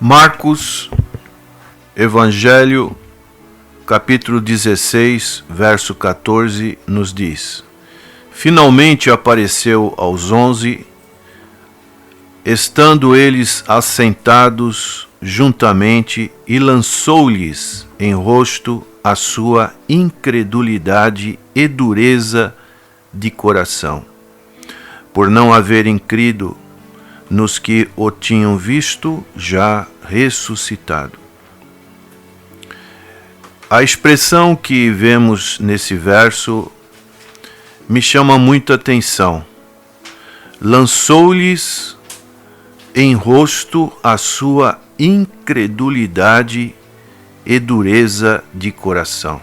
Marcos, Evangelho, capítulo 16, verso 14, nos diz: Finalmente apareceu aos 11, estando eles assentados juntamente, e lançou-lhes em rosto a sua incredulidade e dureza de coração, por não haverem crido nos que o tinham visto já ressuscitado. A expressão que vemos nesse verso me chama muita atenção. Lançou-lhes em rosto a sua incredulidade e dureza de coração.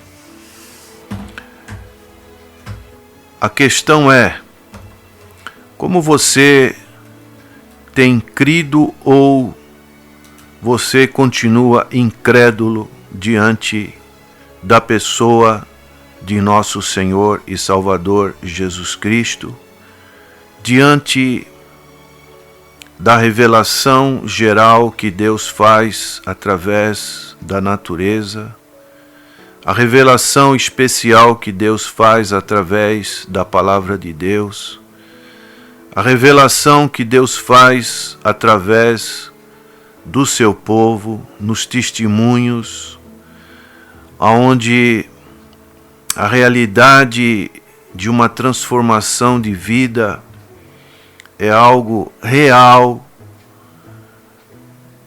A questão é: como você tem crido ou você continua incrédulo diante da pessoa de nosso Senhor e Salvador Jesus Cristo, diante da revelação geral que Deus faz através da natureza, a revelação especial que Deus faz através da palavra de Deus, a revelação que Deus faz através do seu povo, nos testemunhos, onde a realidade de uma transformação de vida é algo real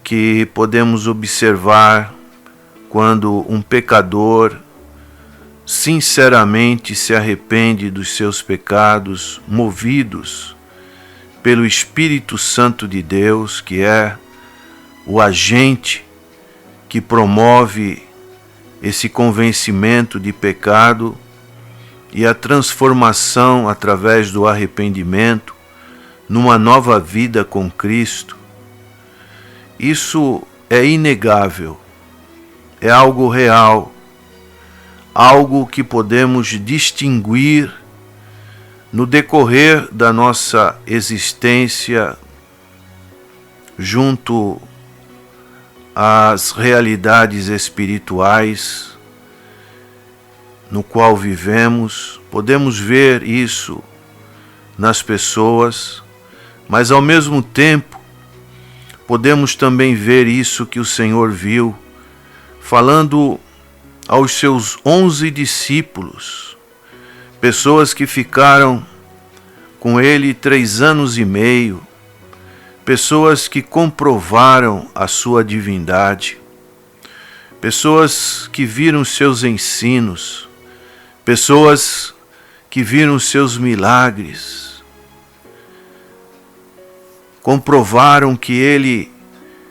que podemos observar quando um pecador sinceramente se arrepende dos seus pecados, movidos pelo Espírito Santo de Deus, que é o agente que promove esse convencimento de pecado e a transformação através do arrependimento numa nova vida com Cristo. Isso é inegável, é algo real, algo que podemos distinguir no decorrer da nossa existência junto às realidades espirituais no qual vivemos. Podemos ver isso nas pessoas, mas ao mesmo tempo podemos também ver isso que o Senhor viu, falando aos seus 11 discípulos, pessoas que ficaram com ele 3 anos e meio, pessoas que comprovaram a sua divindade, pessoas que viram seus ensinos, pessoas que viram seus milagres, comprovaram que ele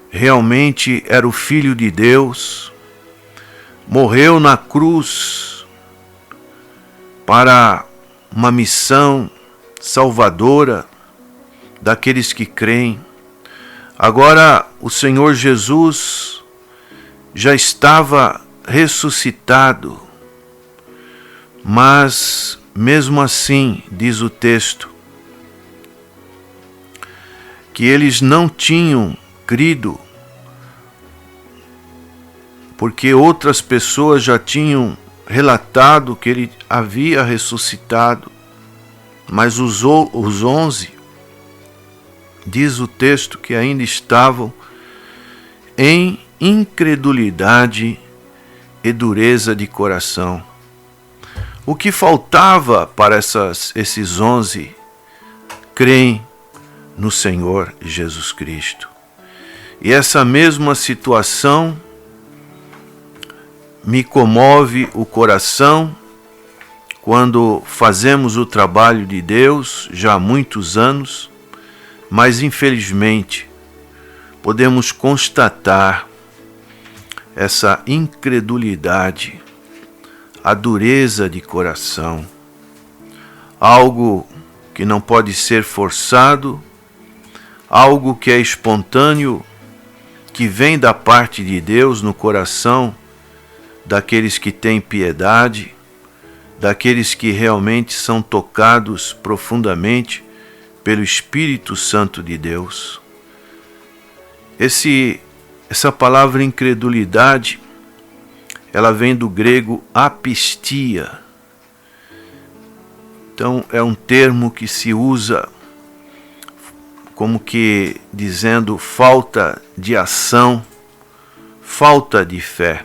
realmente era o Filho de Deus, morreu na cruz para uma missão salvadora daqueles que creem. Agora o Senhor Jesus já estava ressuscitado, mas mesmo assim, diz o texto, que eles não tinham crido, porque outras pessoas já tinham relatado que ele havia ressuscitado, mas os 11, diz o texto, que ainda estavam em incredulidade e dureza de coração. O que faltava para esses 11 creem no Senhor Jesus Cristo. E essa mesma situação me comove o coração quando fazemos o trabalho de Deus já há muitos anos, mas infelizmente podemos constatar essa incredulidade, a dureza de coração, algo que não pode ser forçado, algo que é espontâneo, que vem da parte de Deus no coração daqueles que têm piedade, daqueles que realmente são tocados profundamente pelo Espírito Santo de Deus. Esse Essa palavra incredulidade, ela vem do grego apistia. Então é um termo que se usa como que dizendo falta de ação, falta de fé.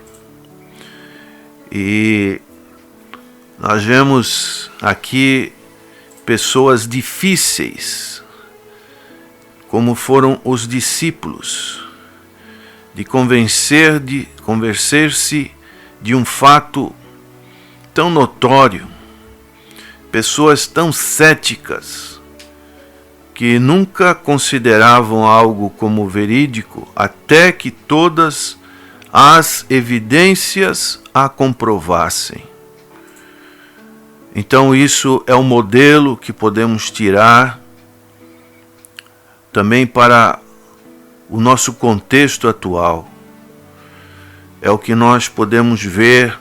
E nós vemos aqui pessoas difíceis, como foram os discípulos, de convencer-se de um fato tão notório, pessoas tão céticas, que nunca consideravam algo como verídico, até que todas as evidências a comprovassem. Então isso é um modelo que podemos tirar também para o nosso contexto atual. É o que nós podemos ver,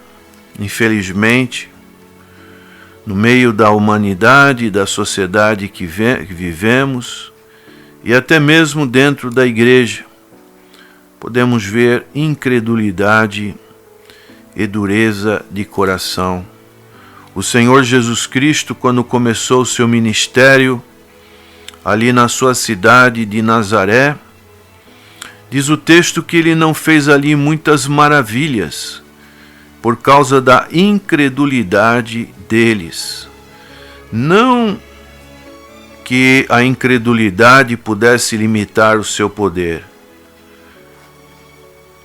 infelizmente, no meio da humanidade e da sociedade que vivemos, e até mesmo dentro da igreja, podemos ver incredulidade e dureza de coração. O Senhor Jesus Cristo, quando começou o seu ministério, ali na sua cidade de Nazaré, diz o texto que ele não fez ali muitas maravilhas, por causa da incredulidade deles. Não que a incredulidade pudesse limitar o seu poder,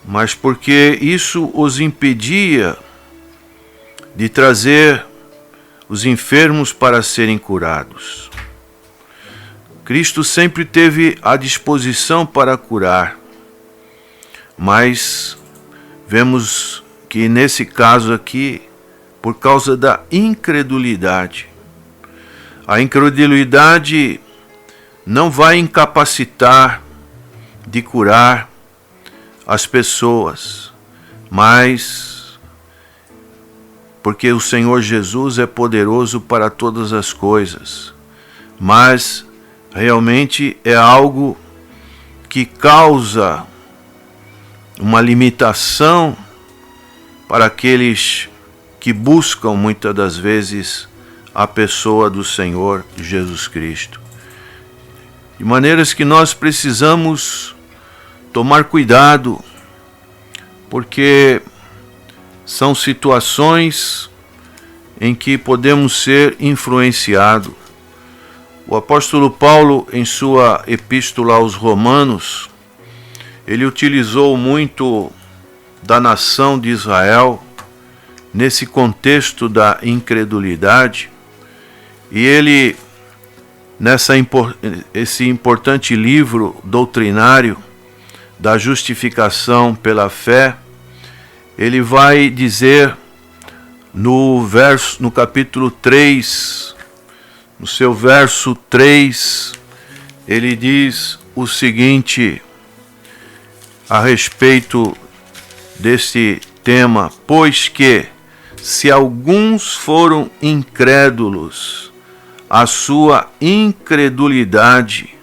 mas porque isso os impedia de trazer os enfermos para serem curados. Cristo sempre teve a disposição para curar, mas vemos que nesse caso aqui, por causa da incredulidade, a incredulidade não vai incapacitar de curar as pessoas, mas porque o Senhor Jesus é poderoso para todas as coisas, mas realmente é algo que causa uma limitação para aqueles que buscam muitas das vezes a pessoa do Senhor Jesus Cristo. De maneiras que nós precisamos tomar cuidado, porque são situações em que podemos ser influenciados. O apóstolo Paulo, em sua epístola aos Romanos, ele utilizou muito da nação de Israel nesse contexto da incredulidade, e ele, esse importante livro doutrinário da justificação pela fé, ele vai dizer no capítulo 3, no seu verso 3, ele diz o seguinte a respeito desse tema: pois que, se alguns foram incrédulos, a sua incredulidade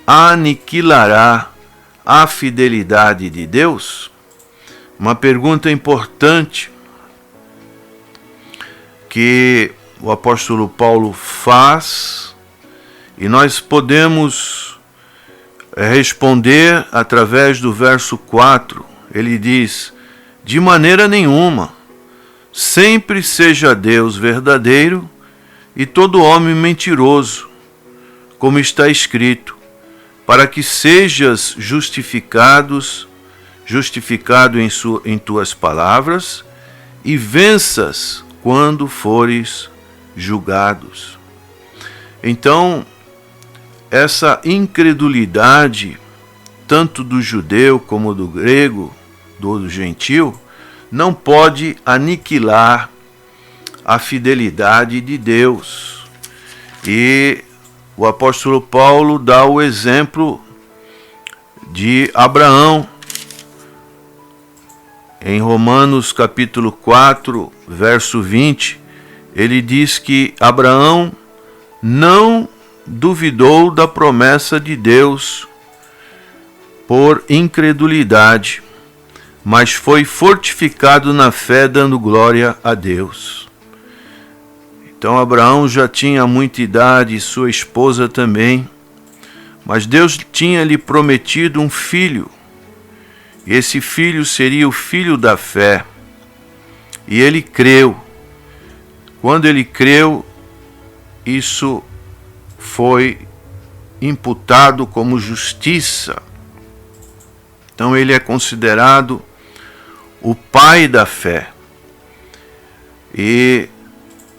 aniquilará a fidelidade de Deus? Uma pergunta importante que o apóstolo Paulo faz, e nós podemos responder através do verso 4. Ele diz: de maneira nenhuma, sempre seja Deus verdadeiro e todo homem mentiroso, como está escrito, para que sejas justificado em tuas palavras e venças quando fores julgados. Então, essa incredulidade, tanto do judeu como do grego, do gentil, não pode aniquilar a fidelidade de Deus. E o apóstolo Paulo dá o exemplo de Abraão. Em Romanos capítulo 4, verso 20, ele diz que Abraão não duvidou da promessa de Deus por incredulidade, mas foi fortificado na fé, dando glória a Deus. Então Abraão já tinha muita idade, sua esposa também, mas Deus tinha lhe prometido um filho, e esse filho seria o filho da fé, e ele creu. Quando ele creu, isso foi imputado como justiça. Então ele é considerado o pai da fé. E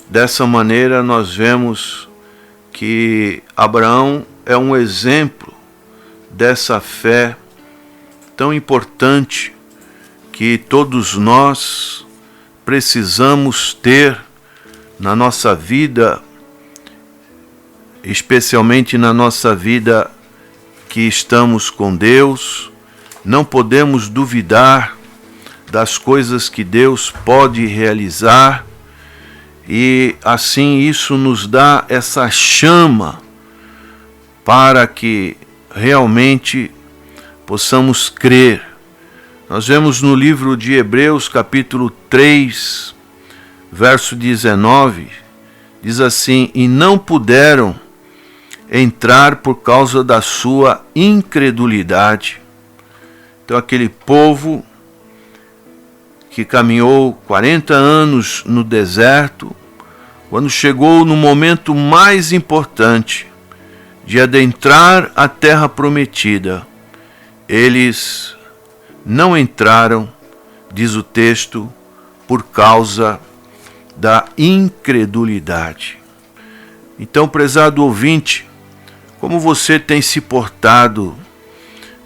dessa maneira nós vemos que Abraão é um exemplo dessa fé tão importante que todos nós precisamos ter na nossa vida, especialmente na nossa vida que estamos com Deus. Não podemos duvidar das coisas que Deus pode realizar, e assim isso nos dá essa chama para que realmente possamos crer. Nós vemos no livro de Hebreus, capítulo 3, verso 19, diz assim: e não puderam entrar por causa da sua incredulidade. Então aquele povo que caminhou 40 anos no deserto, quando chegou no momento mais importante de adentrar a terra prometida, eles não entraram, diz o texto, por causa da incredulidade. Então, prezado ouvinte, como você tem se portado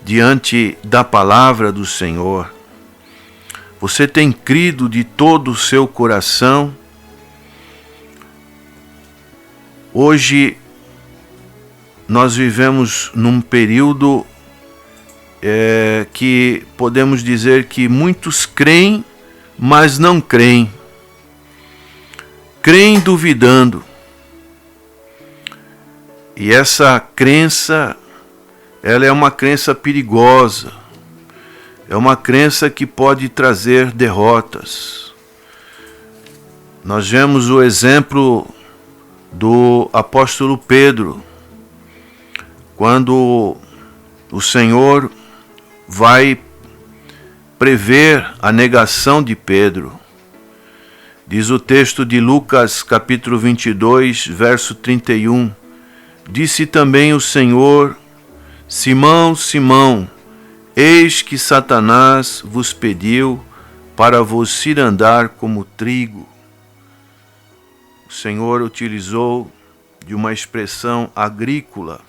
diante da palavra do Senhor? Você tem crido de todo o seu coração? Hoje nós vivemos num período que podemos dizer que muitos creem, mas não creem. Creem duvidando. E essa crença, ela é uma crença perigosa. É uma crença que pode trazer derrotas. Nós vemos o exemplo do apóstolo Pedro, quando o Senhor vai prever a negação de Pedro. Diz o texto de Lucas, capítulo 22, verso 31, disse também o Senhor: Simão, Simão, eis que Satanás vos pediu para vos cirandar como trigo. O Senhor utilizou de uma expressão agrícola,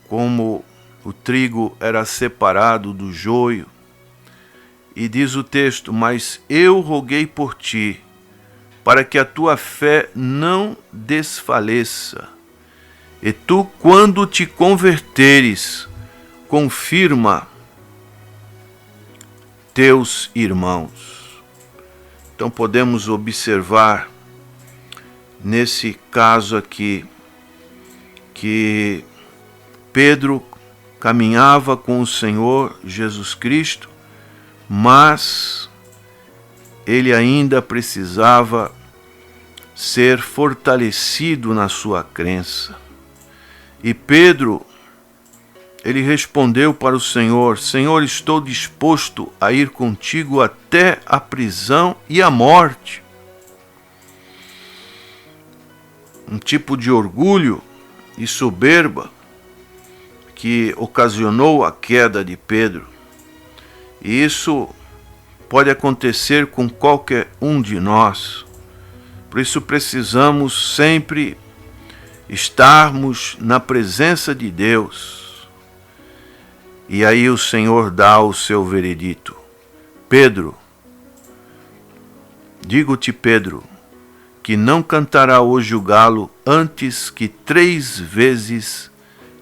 como o trigo era separado do joio. E diz o texto: mas eu roguei por ti, para que a tua fé não desfaleça. E tu, quando te converteres, confirma teus irmãos. Então podemos observar nesse caso aqui que Pedro caminhava com o Senhor Jesus Cristo, mas ele ainda precisava ser fortalecido na sua crença. E Pedro, ele respondeu para o Senhor: Senhor, estou disposto a ir contigo até a prisão e a morte. Um tipo de orgulho e soberba que ocasionou a queda de Pedro. E isso pode acontecer com qualquer um de nós. Por isso precisamos sempre estarmos na presença de Deus. E aí o Senhor dá o seu veredito. Pedro, digo-te, Pedro, que não cantará hoje o galo antes que 3 vezes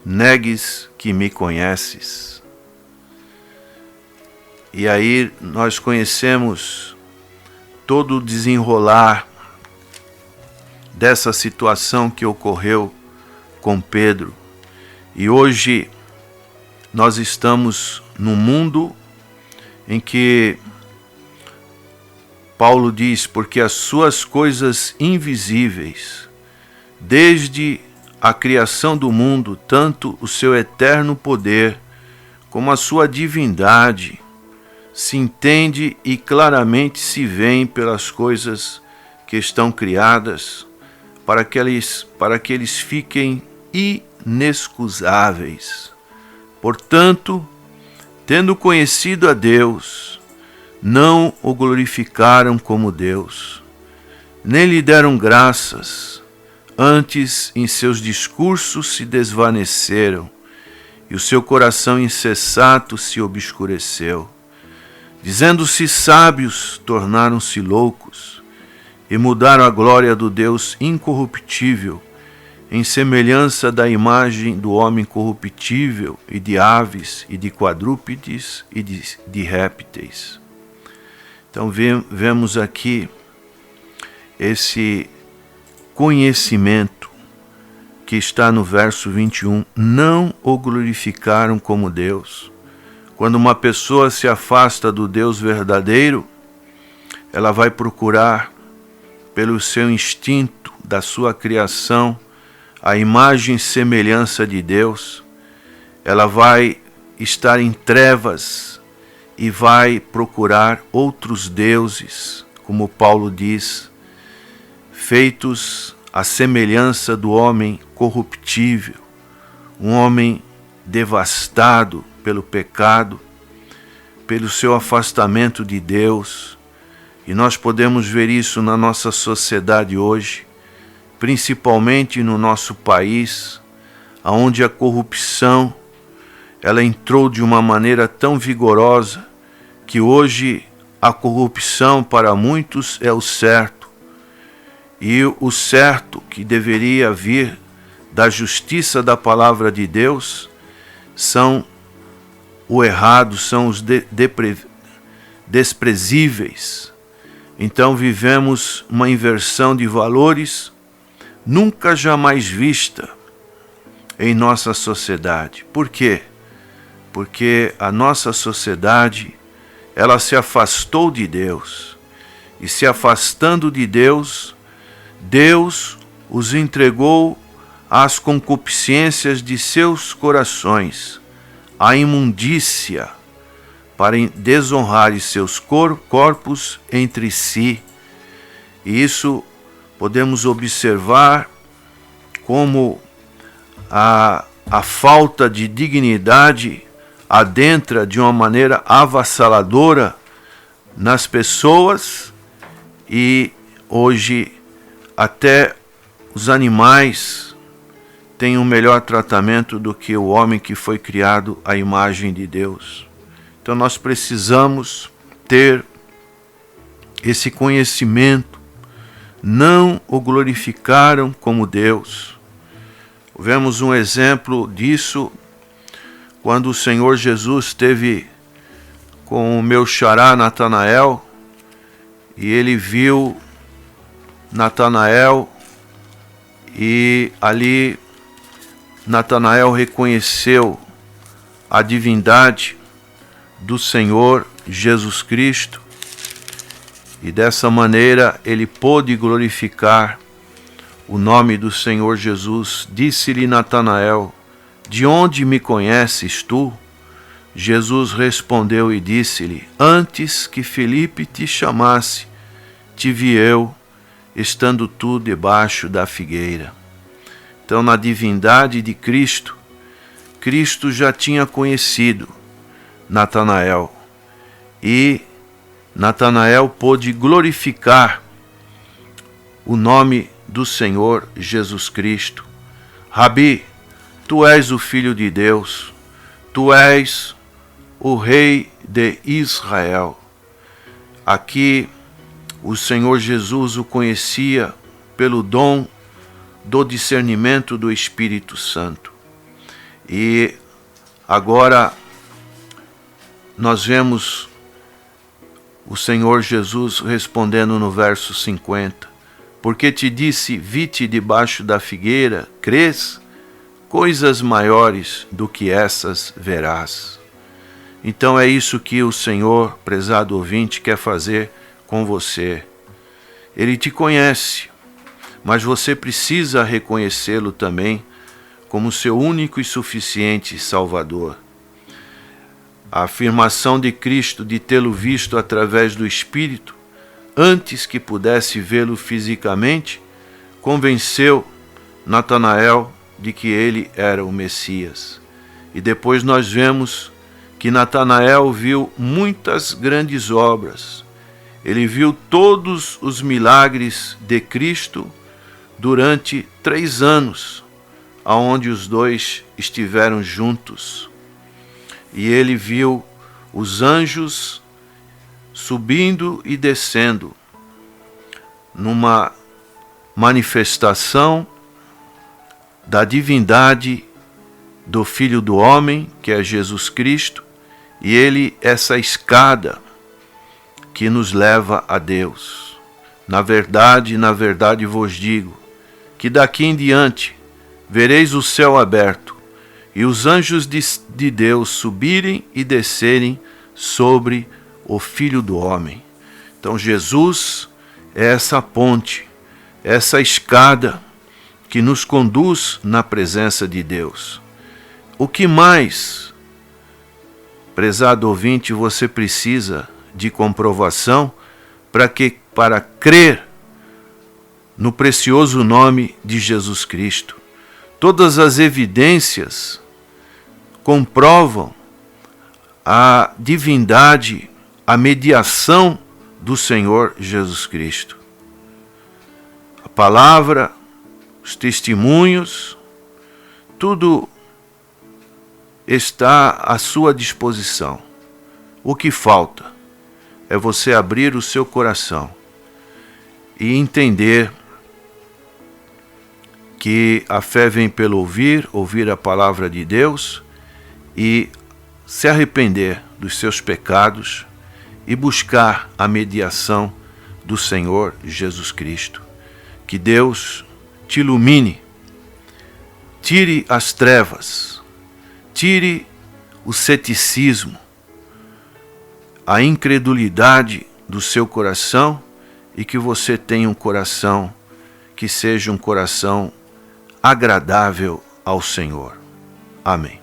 negues que me conheces. E aí nós conhecemos todo o desenrolar dessa situação que ocorreu com Pedro. E hoje nós estamos num mundo em que Paulo diz, porque as suas coisas invisíveis, desde a criação do mundo, tanto o seu eterno poder como a sua divindade, se entende e claramente se veem pelas coisas que estão criadas, para que eles fiquem inexcusáveis. Portanto, tendo conhecido a Deus, não o glorificaram como Deus, nem lhe deram graças, antes em seus discursos se desvaneceram, e o seu coração insensato se obscureceu. Dizendo-se sábios, tornaram-se loucos, e mudaram a glória do Deus incorruptível, em semelhança da imagem do homem corruptível, e de aves, e de quadrúpedes, e de répteis. Então vemos aqui esse conhecimento que está no verso 21. Não o glorificaram como Deus. Quando uma pessoa se afasta do Deus verdadeiro, ela vai procurar, pelo seu instinto da sua criação, a imagem e semelhança de Deus. Ela vai estar em trevas e vai procurar outros deuses, como Paulo diz, feitos à semelhança do homem corruptível, um homem devastado pelo pecado, pelo seu afastamento de Deus. E nós podemos ver isso na nossa sociedade hoje, principalmente no nosso país, onde a corrupção ela entrou de uma maneira tão vigorosa que hoje a corrupção para muitos é o certo. E o certo que deveria vir da justiça da palavra de Deus são o errado, são os desprezíveis. Então vivemos uma inversão de valores nunca jamais vista em nossa sociedade. Por quê? Porque a nossa sociedade ela se afastou de Deus, e se afastando de Deus, Deus os entregou às concupiscências de seus corações, à imundícia, para desonrar seus corpos entre si. E isso podemos observar como a falta de dignidade adentra de uma maneira avassaladora nas pessoas, e hoje até os animais têm um melhor tratamento do que o homem que foi criado à imagem de Deus. Então nós precisamos ter esse conhecimento. Não o glorificaram como Deus. Vemos um exemplo disso quando o Senhor Jesus esteve com o meu xará Natanael, e ele viu Natanael, e ali Natanael reconheceu a divindade do Senhor Jesus Cristo, e dessa maneira ele pôde glorificar o nome do Senhor Jesus. Disse-lhe Natanael: de onde me conheces tu? Jesus respondeu e disse-lhe: antes que Filipe te chamasse, te vi eu, estando tu debaixo da figueira. Então, na divindade de Cristo, Cristo já tinha conhecido Natanael, e Natanael pôde glorificar o nome do Senhor Jesus Cristo. Rabi, tu és o Filho de Deus, tu és o Rei de Israel. Aqui o Senhor Jesus o conhecia pelo dom do discernimento do Espírito Santo. E agora nós vemos o Senhor Jesus respondendo no verso 50. Porque te disse, vi-te debaixo da figueira, crês? coisas maiores do que essas verás. Então é isso que o Senhor, prezado ouvinte, quer fazer com você. Ele te conhece, mas você precisa reconhecê-lo também como seu único e suficiente Salvador. A afirmação de Cristo de tê-lo visto através do Espírito, antes que pudesse vê-lo fisicamente, convenceu Natanael de que ele era o Messias. E depois nós vemos que Natanael viu muitas grandes obras. Ele viu todos os milagres de Cristo durante 3 anos, aonde os dois estiveram juntos. E ele viu os anjos subindo e descendo numa manifestação da divindade do Filho do Homem, que é Jesus Cristo, e ele, essa escada que nos leva a Deus. Na verdade vos digo, que daqui em diante vereis o céu aberto, e os anjos de Deus subirem e descerem sobre o Filho do Homem. Então Jesus é essa ponte, essa escada que nos conduz na presença de Deus. O que mais, prezado ouvinte, você precisa de comprovação para crer no precioso nome de Jesus Cristo? Todas as evidências comprovam a divindade, a mediação do Senhor Jesus Cristo. A palavra, os testemunhos, tudo está à sua disposição. O que falta é você abrir o seu coração e entender que a fé vem pelo ouvir a palavra de Deus, e se arrepender dos seus pecados e buscar a mediação do Senhor Jesus Cristo. Que Deus te ilumine, tire as trevas, tire o ceticismo, a incredulidade do seu coração, e que você tenha um coração que seja um coração agradável ao Senhor. Amém.